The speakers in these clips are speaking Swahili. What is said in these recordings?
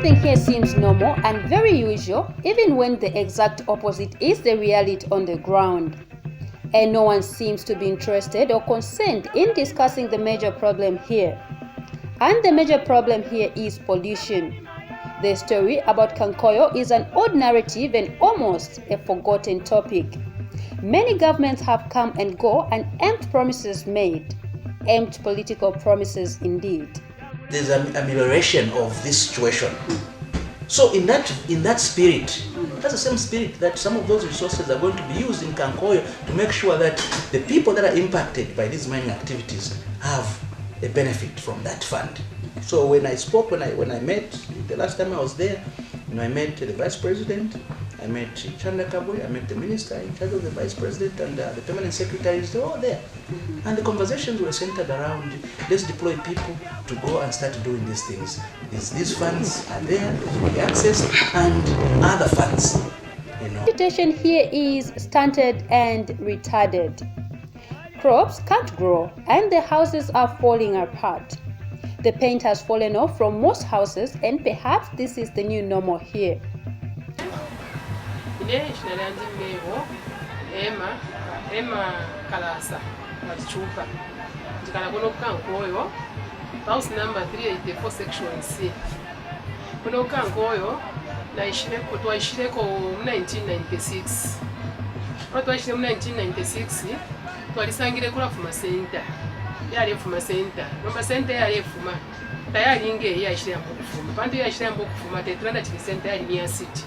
Everything here seems normal and very usual, even when the exact opposite is the reality on the ground. And no one seems to be interested or concerned in discussing the major problem here. And the major problem here is pollution. The story about KANKOYO is an old narrative and almost a forgotten topic. Many governments have come and go and empty promises made. Empty political promises indeed. There's an amelioration of this situation. So in that spirit, that's the same spirit that some of those resources are going to be used in KANKOYO to make sure that the people that are impacted by these mining activities have a benefit from that fund. So when I spoke, when I met, the last time I was there, I met the Vice President, I met Chanda Kabwe, I met the Minister in charge of the Vice President and the Permanent Secretaries, they were all there. And the conversations were centered around, let's deploy people to go and start doing these things. These funds are there, the access and other funds. Vegetation here is stunted and retarded. Crops can't grow and the houses are falling apart. The paint has fallen off from most houses and perhaps this is the new normal here. House number 384 section C. Kuno KANKOYO twaishireko 1996. Twaishire mu 1996 twalisangire kula fuma center. Yali fuma center. Nomba center yali fuma. Tayali nge yashira mu kufuma. Bantu yashira mu kufuma tetulanda chini center yali near city.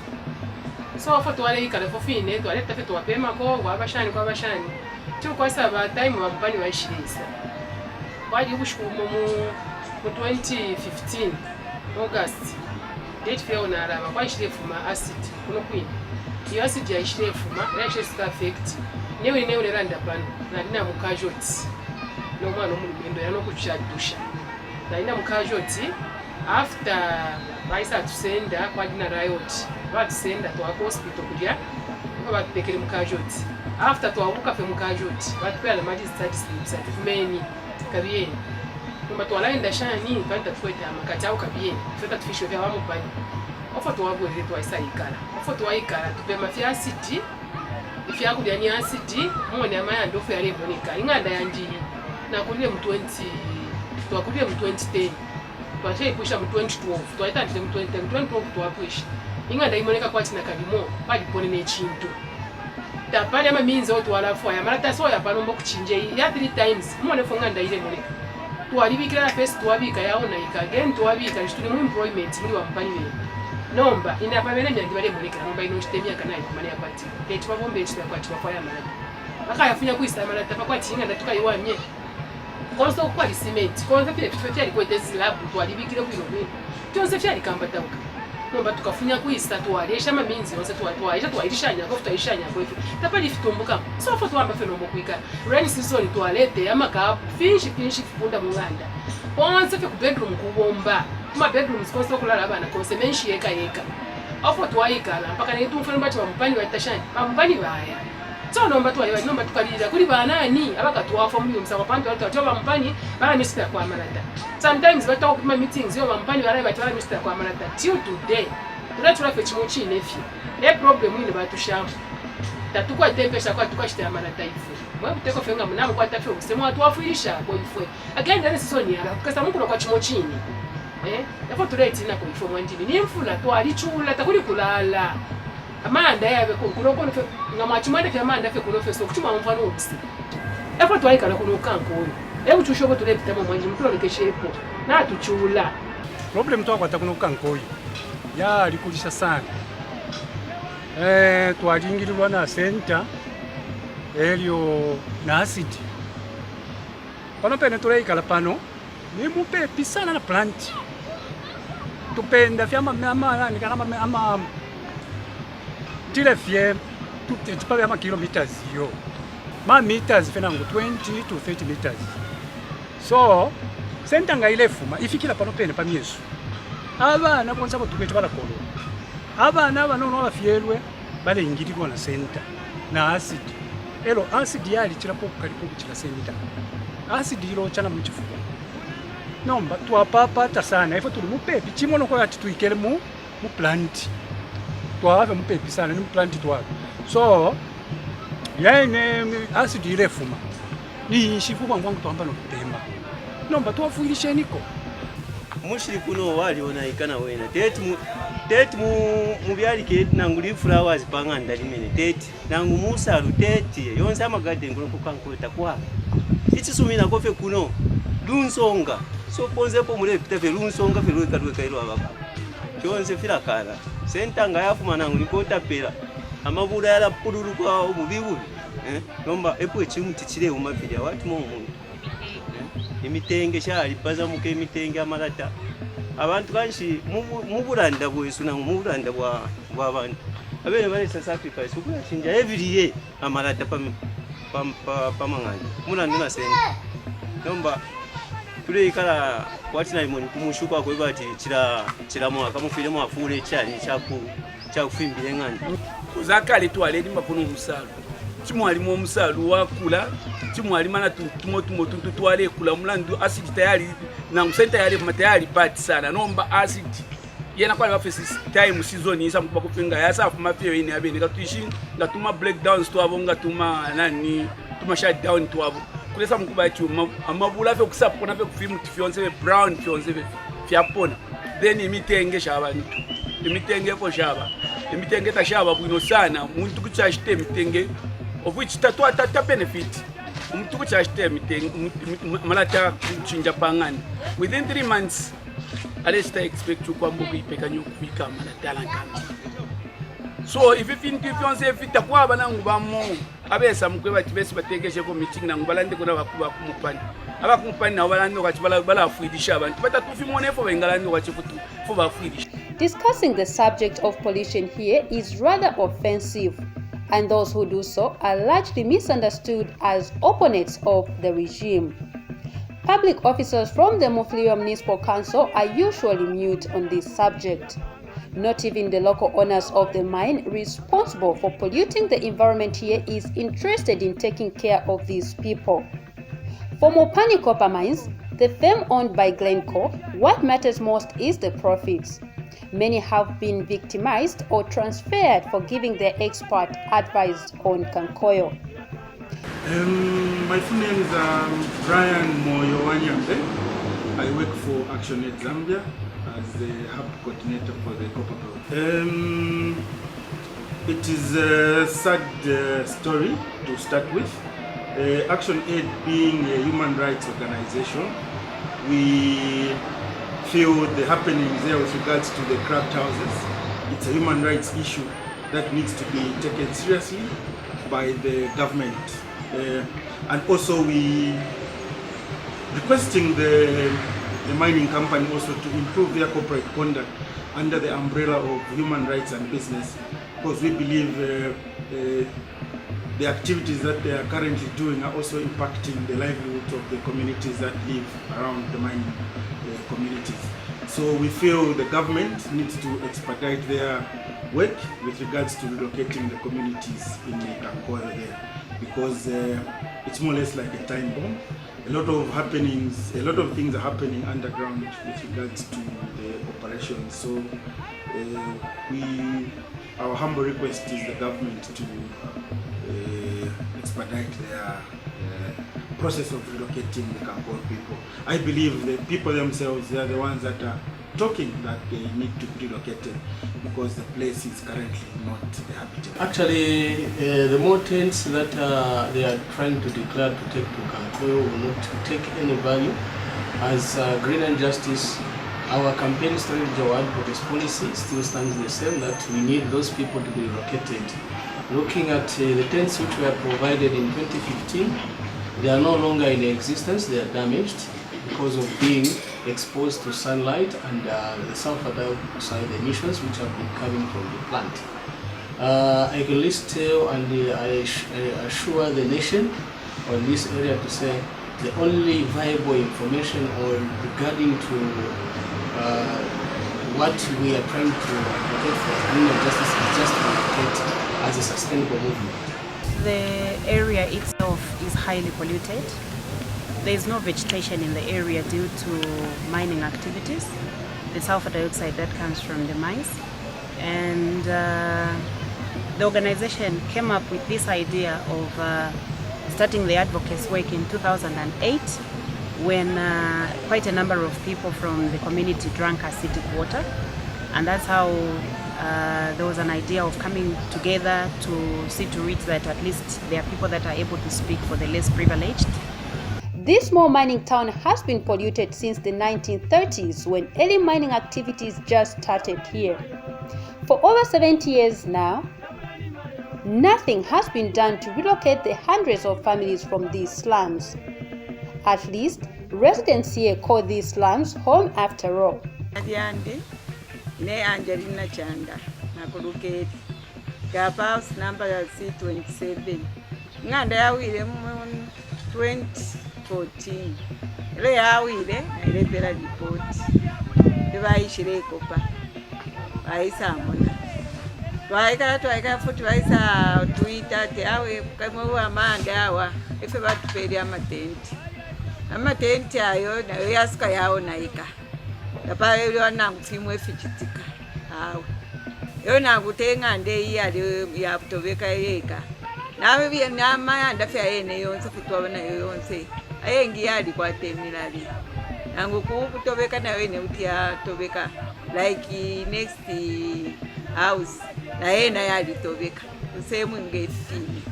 So afa twale ikale fo fine twaleta fe twapema ko abashani kwa abashani. Cyo kwasaba time bampani washirisa. Wadi bushukumo mu 2015 August date fya onaraba kwa ishire fuma acid kuno kwini iyo acid ya ishire fuma ya share effect newe randa pano na dina mu casualty no mwana omulendo yano kuchadusha na ina mu casualty after baisa tusenda kwa dina riot batusenda to hospital kujya ko batekere mu casualty after to abuka fe mu casualty batupela magistrate certificate kabiyeni kumba twalaenda shani kanta tufueta makati au kabiyeni tufueta tufisho vya wamu bani ofo tuwabwe letu isaikala ofo tuwaikala tupema fya acid ifya kudya ni acid muone amaya ndofu yale bonika inganda yandi na kulie mu 20 twakulie mu 2010 twashe pusha mu 2012 twaita ndile mu 2012 twapusha inganda imoneka kwa tina kalimo bali pone ne chinto tapali ama minzo twalafu ya marata so ya panombo kuchinje ya 3 times muone fonganda ile moneka twalibikira first twabika yaona again twabika lishituli mu employment muri wa mpani we nomba ina pamene nyangi bale moneka nomba ino chitemia kana ikumani apati leti babombe chita kwa chwa ya marata akayafunya kuisa marata pakwa tinga ndatuka iwamye konso kwa cement konso pile fifete ali kwete slab twalibikira kwino bwe tonse fyali kamba tauka nomba tukafunya kuisa twalesha maminzi yose twalishanya ko twalishanya ko tapali fitumbuka so fo twamba feno mokwika rainy season twalete amaka finish funda munganda onse fe ku bedroom kubomba kuma bedrooms konso kulala abana konse menshi yeka ofo twaikala mpaka netu mfano bati bampani batashani bampani baya so nomba twaliwa nomba tukalira kuli banani abaka twafa mu msaba pantu watu bampani bala misita kwa malata sometimes bata okuma meetings yo bampani bala batwala misita kwa malata till today tulatula fe chimochi nefi le problem ni batushamu tatukwa tempesha kwa tukashita malata ifu mwe buteko fenga munamu kwa tafe usemo watu wafuisha kwa ifwe again that is so niara kasa mungu kwa chimochini yafo tuleti na kwa ifwe mwanjini ni mfula twalichula takuli kulala amanda yabe kuloko ngamachimande fya amanda fe kuno fe so kuchuma mfano obisi yafo twaikala kuno KANKOYO ebu tushoko tulepita mu mwanjini mutolekeshepo na tuchula problem twakwata kuno KANKOYO ya alikulisha sana twalingirirwa na center elio na acid pano pene tuleikala pano ni mupepi sana na plant tupenda vyama ni kama ama tile fye tupabe ama kilometers yo ma meters fenango 20 to 30 meters so center nga ile fuma ifikira pano pene pa myesu abana konsa botukecho balakolo abana banono bafyelwe bale ingirirwa na center na acid elo acid yali chirapo kalipo kuchira center acid ilo chana mu chifuba nomba twapapata sana ifo tuli mupepi chimono kwa ati tuikele mu plant twave mupepi sana ni plant twave so yaine acid irefuma ni shifuka ngwangu twamba no kutemba nomba twafuilishe niko mushiri kuno wali onaikana wena tete mu byalike nangu li flowers panga ndalimene tete nangu musalu tete yonse amagadde ngono kukankoleta kwa ichisumina kofe kuno lunsonga so ponzepo mule pitefe lunsonga fe lweka kailo abako kyonse firakala sentanga yafuma nangu likota pera amabula yala pululu kwa obubibu nomba epo echimuti chile umapira wati mu muntu emitenge shali baza muke emitenge amalata abantu kanshi mubulanda bwesu nangu mubulanda bwa abantu abene bali South Africa sukula chinja every year amalata pamangani mulanda na sente nomba tule ikala kwatina imoni kumushuka kwa bati chira mwaka mufilemo afule cyane cyakufimbire ngani kuzakale twaledi makono musalu chimwalimu omusalu wakula chimwalimu na tumo twale kula mulandu acid tayari na msenta yale matayari part sana nomba acid yena kwa bafesi time season isa mkuba kupinga yasa afu mafio ini abene katuishi ngatuma breakdowns twabo ngatuma nani tuma shutdown twabo kulesa mkuba ati amabula fe kusapona fe kufilm tifyonse fe brown fyonse fe fyapona then imitenge shabantu imitenge ko shaba imitenge tashaba bwino sana muntu kuchashite imitenge of which tata benefit umuntu kuchashite imitenge malata kuchinja pangani within 3 months alesta expect to kwambo kuipeka nyo kubika malata lankana so if ifintu fyonse fita kwa banangu bamo abesa mukwe batibesi bategeshe ko meeting nangu balande kuna bakuba kumupani abakumupani na balande kwachi balafuidisha abantu batatufimone fo bengalande kwachi futu fo bafuidisha. Discussing the subject of pollution here is rather offensive, and those who do so are largely misunderstood as opponents of the regime. Public officers from the Mufulira Municipal Council are usually mute on this subject. Not even the local owners of the mine responsible for polluting the environment here is interested in taking care of these people. For Mopani copper mines, the firm owned by GLEN CORE, what matters most is the profits. Many have been victimized or transferred for giving their expert advice on KANKOYO. My full name is Brian Moyo. I work for Action Aid Zambia as the hub coordinator for the copper belt. It is a sad story to start with. Action Aid being a human rights organization, we feel the happenings there with regards to the cracked houses. It's a human rights issue that needs to be taken seriously by the government. And also we requesting the mining company also to improve their corporate conduct under the umbrella of human rights and business, because we believe the activities that they are currently doing are also impacting the livelihoods of the communities that live around the mining communities. So we feel the government needs to expedite their work with regards to relocating the communities in KANKOYO there, because it's more or less like a time bomb. A lot of things are happening underground with regards to the operations. So our humble request is the government to expedite their process of relocating the KANKOYO people. I believe the people themselves, they are the ones that are talking that they need to be relocated because the place is currently not habitable. Actually, the mountains that they are trying to declare to take to KANKOYO will not take any value. As Green and Justice, our campaign strategy for this policy still stands the same, that we need those people to be relocated. Looking at the tents which were provided in 2015, they are no longer in existence, they are damaged because of being exposed to sunlight and the sulfur dioxide emissions which have been coming from the plant. I can list and I assure the nation on this area to say the only viable information regarding to what we are trying to advocate for Green and Justice is just to advocate as a sustainable movement. The area itself is highly polluted. there's no vegetation in the area due to mining activities, the sulfur dioxide that comes from the mines. And the organization came up with this idea of starting the advocacy work in 2008 when quite a number of people from the community drank acidic water. And that's how there was an idea of coming together to see to it that at least there are people that are able to speak for the less privileged. This small mining town has been polluted since the 1930s when early mining activities just started here. For over 70 years now, nothing has been done to relocate the hundreds of families from these slums. At least, residents here call these slums home after all. Ne Angelina Chanda nakuluketi gapa house number C27 nganda yawile mu 2014 ile yawile nailebera report ibayishire kopa ayisamona twaika futhi bayisa Twitter te awe kamwe amanda awa ife batupeli amatenti ayo nayo yasika yawo naika lapha yona nguthimu efijitika hawo yona kutenga nde ya kutobeka yeka nawe bya nama ndafya yene yonse kutwabana yonse ayengi yali kwa terminali nangu kutobeka nayo ine utia tobeka like next house na yena yali tobeka usemu ngefini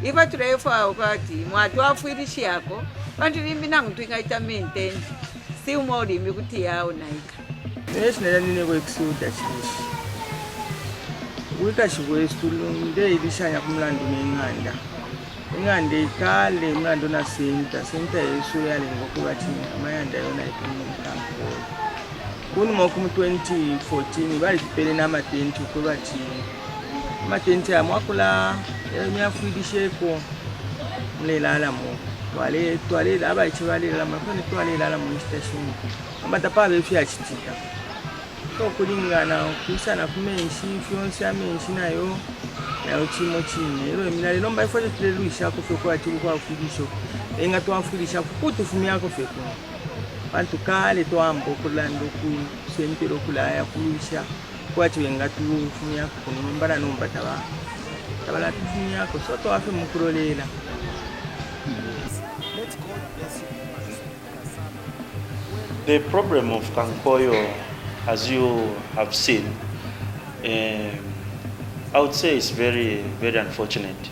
iba turefa ukati mwatu afwirishi yako bantu bimbi nangu twingaita maintain si umoli mikuti yao naika neshinela nine kwekusuda chishi wikashibwesitulunde ilishanya kumlandu ng'anda ikale mlandu na senta yesu yali ngokubati amayanda yona ikumkankoyo kunimo kumu 2014 bali kipele na matenti ukubati matenti amwakula emyafwidisheko mlelala mo twale abachibalira mafone twalelala mu station amatapa befya chitika so kulingana kusana kumenshi fyonse amenshi nayo chimo chine ero mina lero mba ifo tuleluisha ko fe kwa chiku kwa kufundisho enga twafulisha kutu fumi yako fe ko bantu kale twambo kulando ku sentero kulaya kulisha kwa chiwenga tu fumi yako kuno mbara nomba tabala fumi yako so twafe mukurolela. The problem of Kankoyo, as you have seen, I would say is very, very unfortunate.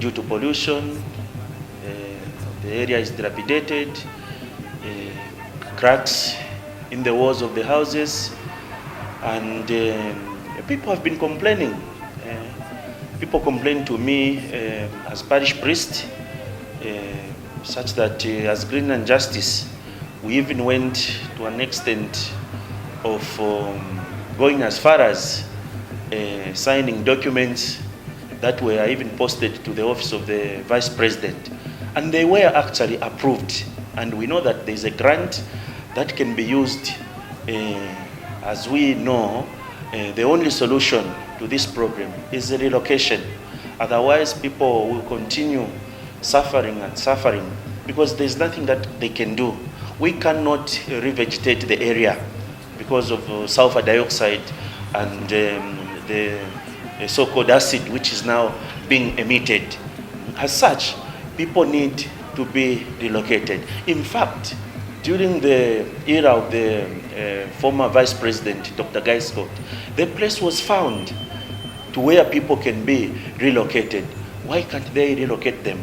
Due to pollution, the area is dilapidated, cracks in the walls of the houses, and people have been complaining. People complain to me as parish priest, such that as Green and Justice, we even went to an extent of going as far as signing documents that were even posted to the office of the Vice President. And they were actually approved. And we know that there's a grant that can be used. As we know, the only solution to this problem is the relocation. Otherwise, people will continue suffering and suffering because there's nothing that they can do. We cannot revegetate the area because of sulfur dioxide and the so-called acid which is now being emitted. As such, people need to be relocated. In fact, during the era of the former Vice President, Dr. Guy Scott, the place was found to where people can be relocated. Why can't they relocate them?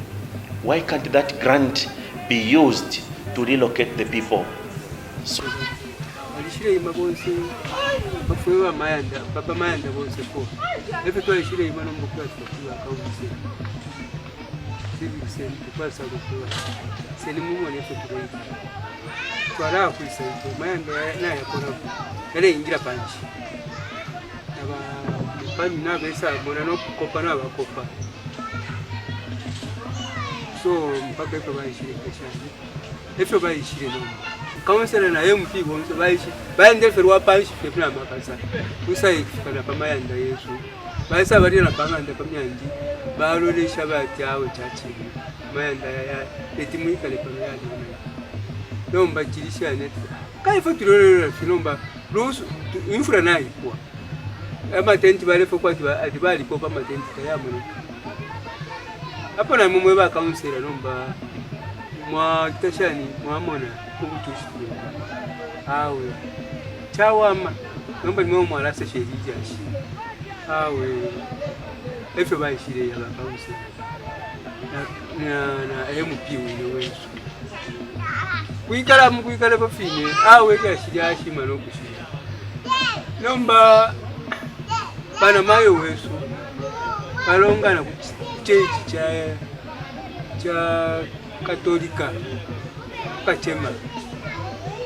Why can't that grant be used to relocate the people? So mpaka ipo baishire kashani ipo baishire no kawonsera na MP bonse baishi baende ferwa panshi pepla makasa usai kana pamayanda yesu baisa bari na pamanda pamyandi barore shabati awe chachi mayanda ya etimwikale pano yali nomba chilishane kaifa tulolera finomba rusu infura nayi kwa amatenti balefo kwa atibali kwa amatenti tayamu hapo na mumwe ba councilor nomba mwa tashani mwamona kubutushitwe awe chawama nomba nimwe mwalasa sherijashi awe efe bayishire ya councilor na MP wino wesu kuikala bafine awe yashiryashi mano kushira nomba bana mayo wesu balongana ku church cha katolika kachema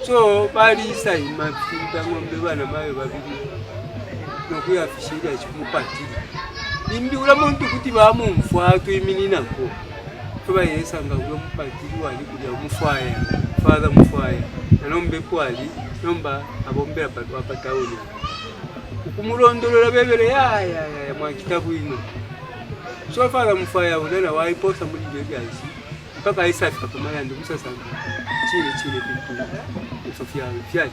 so bali sai mafimba ngombe bana mayo babiri nokuyafishira chimupatiri imbi ula muntu kuti bamumfwa twimini nako kuba yesanga ulo mupatiri wali kuja mufwaya father mufwaya nanombe kwali nomba abombera patawuli kumulondolola bebere ya mwa kitabu ino so father mufwaya ulana waiposa muri jegazi mpaka isafika kumala ndo musasanga chile pintu sofia fiali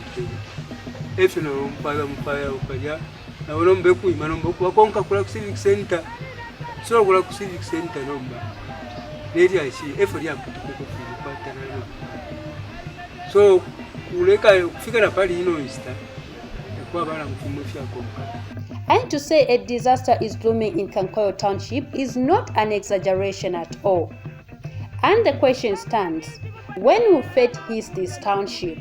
efe no father mufwaya ukaja na unombe kuima nombe kwakonka kula ku civic center so kula ku civic center nomba neri achi effort ya kutuko kupata na so kuleka kufika na pali ino Easter kwa bana mfumo fya konka. And to say a disaster is looming in Kankoyo township is not an exaggeration at all. And the question stands, when will fate hit this township?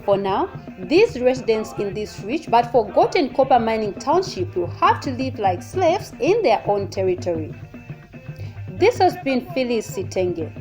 For now, these residents in this rich but forgotten copper mining township will have to live like slaves in their own territory. This has been Phyllis Sitenge.